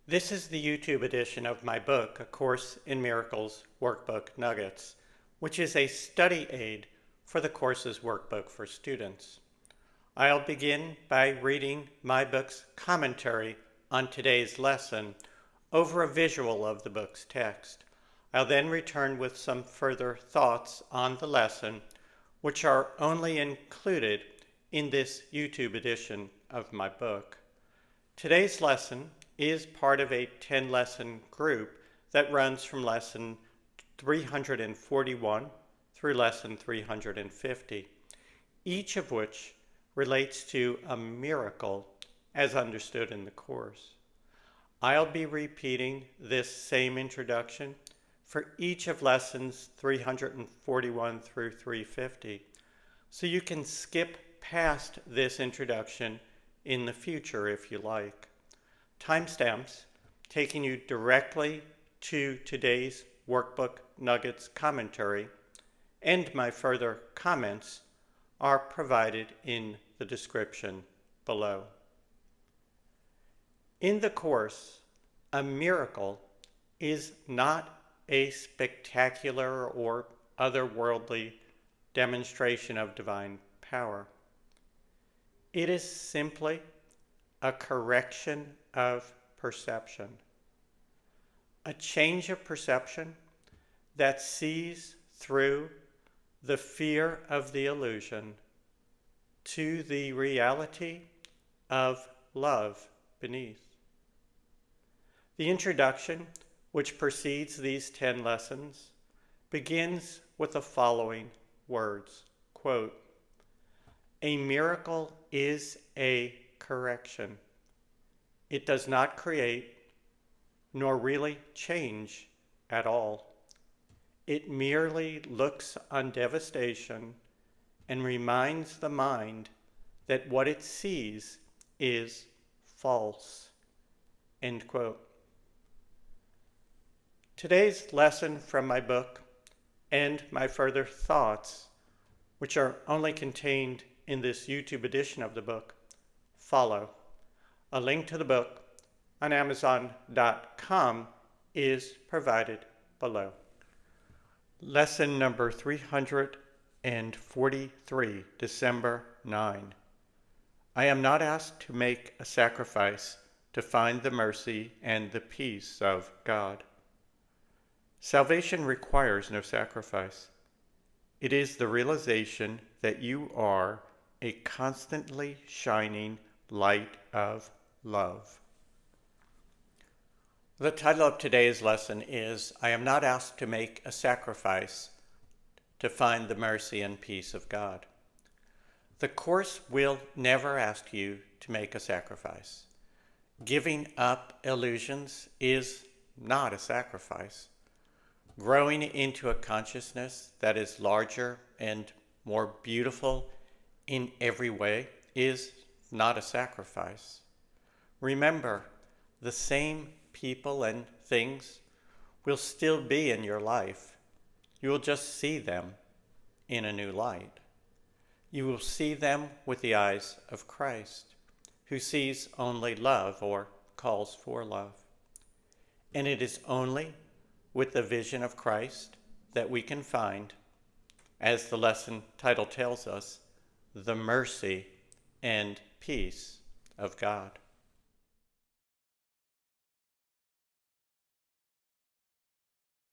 This is the YouTube edition of my book, A Course in Miracles Workbook Nuggets, which is a study aid for the course's workbook for students. I'll begin by reading my book's commentary on today's lesson over a visual of the book's text. I'll then return with some further thoughts on the lesson, which are only included in this YouTube edition of my book. Today's lesson is part of a 10-lesson group that runs from lesson 341 through lesson 350, each of which relates to a miracle as understood in the Course. I'll be repeating this same introduction for each of lessons 341 through 350, so you can skip past this introduction in the future if you like. Timestamps taking you directly to today's Workbook Nuggets commentary and my further comments are provided in the description below. In the Course, a miracle is not a spectacular or otherworldly demonstration of divine power. It is simply a correction of perception, a change of perception that sees through the fear of the illusion to the reality of love beneath. The introduction, which precedes these 10 lessons, begins with the following words, quote, "A miracle is a correction. It does not create nor really change at all. It merely looks on devastation and reminds the mind that what it sees is false." End quote. Today's lesson from my book and my further thoughts, which are only contained in this YouTube edition of the book, follow. A link to the book on Amazon.com is provided below. Lesson number 343, December 9. I am not asked to make a sacrifice to find the mercy and the peace of God. Salvation requires no sacrifice. It is the realization that you are a constantly shining light of love. The title of today's lesson is, I am not asked to make a sacrifice to find the mercy and peace of God. The Course will never ask you to make a sacrifice. Giving up illusions is not a sacrifice. Growing into a consciousness that is larger and more beautiful in every way is not a sacrifice. Remember, the same people and things will still be in your life. You will just see them in a new light. You will see them with the eyes of Christ, who sees only love or calls for love. And it is only with the vision of Christ that we can find, as the lesson title tells us, the mercy and peace of God.